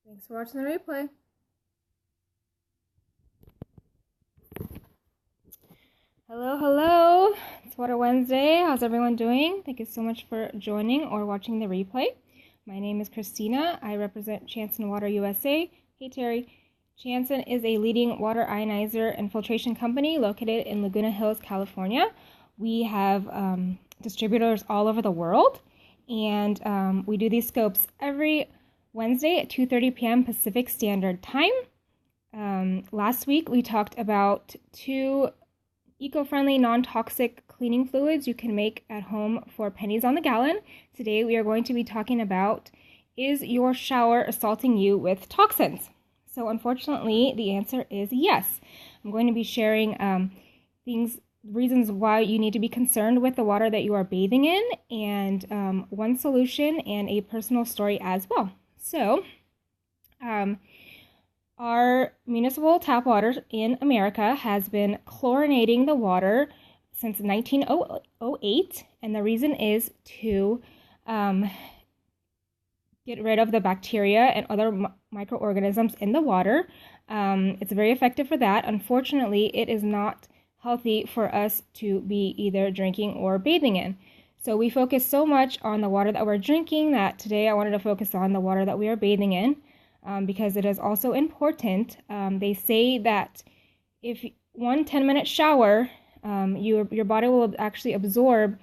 Thanks for watching the replay. Hello. It's Water Wednesday. How's everyone doing? Thank you so much for joining or watching the replay. My name is Christina. I represent Chanson Water USA. Hey, Terry. Chanson is a leading water ionizer and filtration company located in Laguna Hills, California. We have distributors all over the world, and we do these scopes every Wednesday at 2:30 p.m. Pacific Standard Time. Last week we talked about 2 eco-friendly, non-toxic cleaning fluids you can make at home for pennies on the gallon. Today we are going to be talking about, is your shower assaulting you with toxins? So unfortunately, the answer is yes. I'm going to be sharing reasons why you need to be concerned with the water that you are bathing in, and one solution and a personal story as well. So, our municipal tap water in America has been chlorinating the water since 1908, and the reason is to get rid of the bacteria and other microorganisms in the water. It's very effective for that. Unfortunately, it is not healthy for us to be either drinking or bathing in. So we focus so much on the water that we're drinking that today I wanted to focus on the water that we are bathing in. Because it is also important. They say that if 1 10-minute shower, your body will actually absorb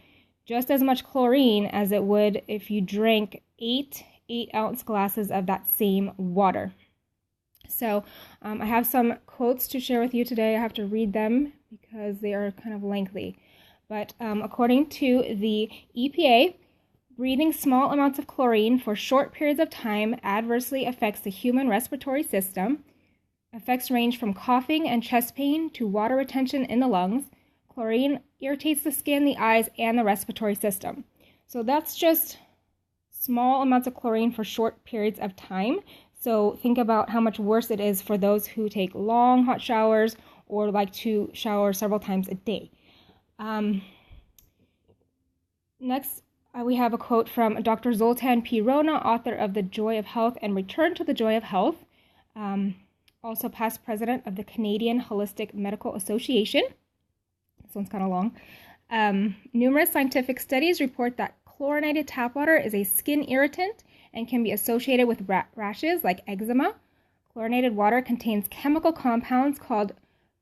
just as much chlorine as it would if you drank 8-ounce glasses of that same water. So I have some quotes to share with you today. I have to read them because they are kind of lengthy. But according to the EPA, breathing small amounts of chlorine for short periods of time adversely affects the human respiratory system. Effects range from coughing and chest pain to water retention in the lungs. Chlorine irritates the skin, the eyes, and the respiratory system. So that's just small amounts of chlorine for short periods of time. So think about how much worse it is for those who take long hot showers or like to shower several times a day. Next, we have a quote from Dr. Zoltan P. Rona, author of The Joy of Health and Return to the Joy of Health, also past president of the Canadian Holistic Medical Association. This one's kind of long. Numerous scientific studies report that chlorinated tap water is a skin irritant and can be associated with rashes like eczema. Chlorinated water contains chemical compounds called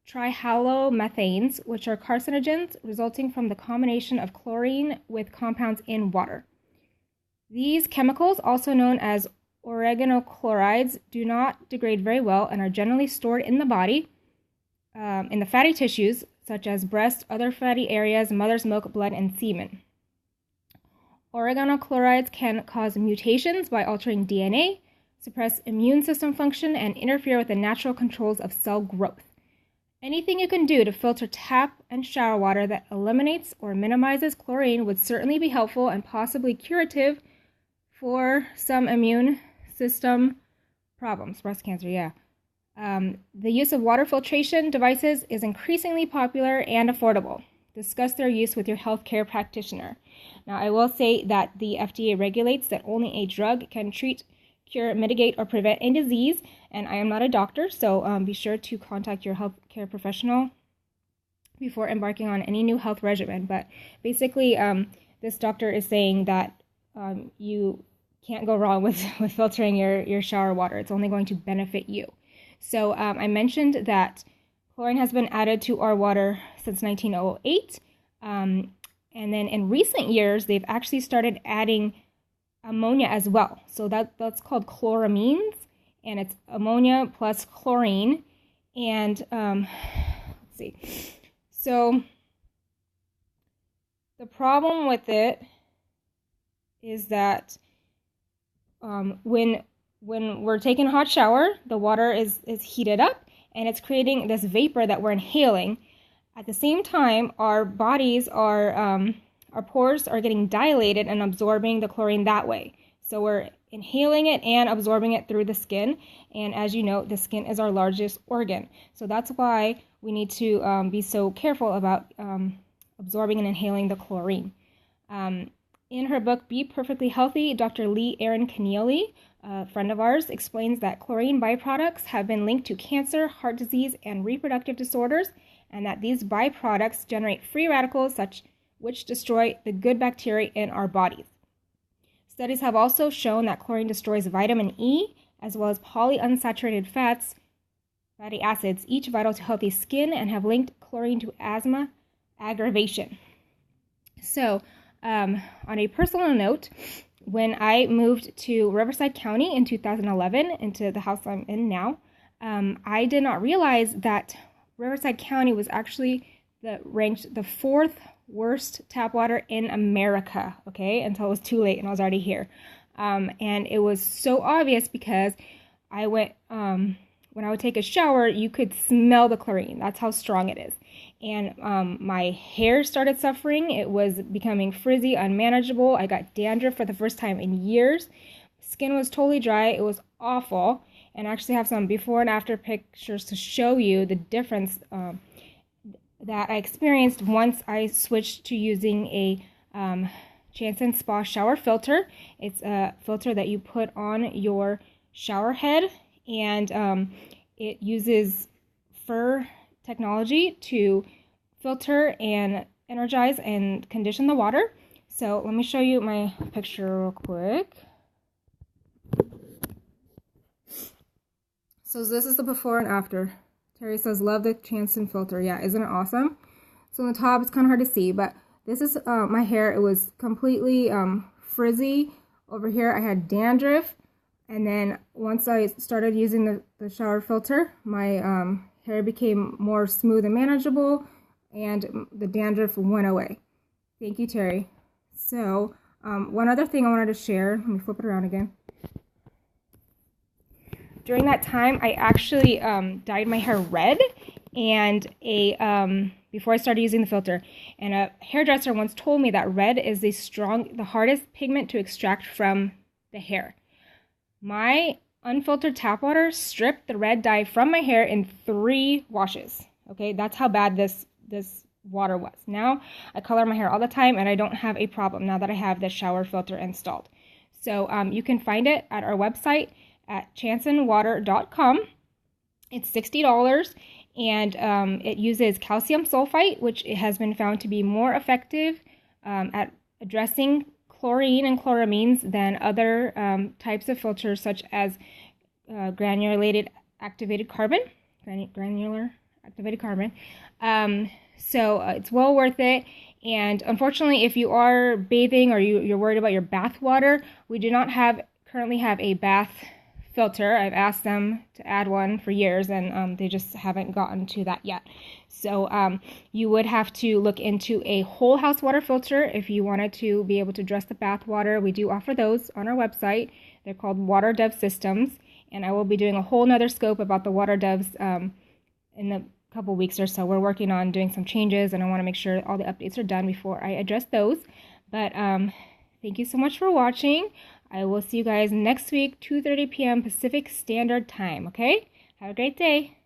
trihalomethanes, which are carcinogens resulting from the combination of chlorine with compounds in water. These chemicals, also known as organochlorides, do not degrade very well and are generally stored in the body, in the fatty tissues, such as breast, other fatty areas, mother's milk, blood, and semen. Organochlorides can cause mutations by altering DNA, suppress immune system function, and interfere with the natural controls of cell growth. Anything you can do to filter tap and shower water that eliminates or minimizes chlorine would certainly be helpful and possibly curative for some immune system problems. Breast cancer, yeah. The use of water filtration devices is increasingly popular and affordable. Discuss their use with your healthcare practitioner. Now, I will say that the FDA regulates that only a drug can treat, cure, mitigate, or prevent a disease, and I am not a doctor, so be sure to contact your healthcare professional before embarking on any new health regimen. But basically, this doctor is saying that you can't go wrong with filtering your shower water. It's only going to benefit you. So I mentioned that chlorine has been added to our water since 1908, and then in recent years, they've actually started adding ammonia as well. So that's called chloramines, and it's ammonia plus chlorine. And let's see. So the problem with it is that when we're taking a hot shower, the water is heated up and it's creating this vapor that we're inhaling. At the same time, our bodies are our pores are getting dilated and absorbing the chlorine that way. So we're inhaling it and absorbing it through the skin. And as you know, the skin is our largest organ. So that's why we need to be so careful about absorbing and inhaling the chlorine. In her book, Be Perfectly Healthy, Dr. Lee Erin Keneally a friend of ours, explains that chlorine byproducts have been linked to cancer, heart disease, and reproductive disorders, and that these byproducts generate free radicals which destroy the good bacteria in our bodies. Studies have also shown that chlorine destroys vitamin E, as well as polyunsaturated fatty acids, each vital to healthy skin, and have linked chlorine to asthma aggravation. So, on a personal note, when I moved to Riverside County in 2011, into the house I'm in now, I did not realize that Riverside County was actually ranked the 4th worst tap water in America, okay, until it was too late and I was already here. And it was so obvious because I went, when I would take a shower, you could smell the chlorine. That's how strong it is. And my hair started suffering. It was becoming frizzy, unmanageable. I got dandruff for the first time in years. Skin was totally dry. It was awful. And I actually have some before and after pictures to show you the difference that I experienced once I switched to using a Janssen Spa shower filter. It's a filter that you put on your shower head, and it uses fur technology to filter and energize and condition the water. So let me show you my picture real quick. So this is the before and after. Terry says, love the Janssen filter. Yeah, isn't it awesome? So on the top, it's kind of hard to see, but this is my hair. It was completely frizzy. Over here, I had dandruff. And then once I started using the shower filter, my hair became more smooth and manageable, and the dandruff went away. Thank you, Terry. So one other thing I wanted to share. Let me flip it around again. During that time, I actually dyed my hair red, and before I started using the filter. And a hairdresser once told me that red is the hardest pigment to extract from the hair. My unfiltered tap water stripped the red dye from my hair in 3 washes. Okay, that's how bad this water was. Now I color my hair all the time, and I don't have a problem now that I have the shower filter installed. So you can find it at our website at chansonwater.com. It's $60, and it uses calcium sulfite, which has been found to be more effective at addressing chlorine and chloramines than other types of filters, such as granular activated carbon. So it's well worth it. And unfortunately, if you are bathing or you're worried about your bath water, we do not currently have a bath filter. I've asked them to add one for years, and they just haven't gotten to that yet. So you would have to look into a whole house water filter if you wanted to be able to address the bath water. We do offer those on our website. They're called Water Dove Systems, and I will be doing a whole nother scope about the Water Doves in a couple weeks or so. We're working on doing some changes, and I want to make sure all the updates are done before I address those. But thank you so much for watching. I will see you guys next week, 2:30 p.m. Pacific Standard Time, okay? Have a great day.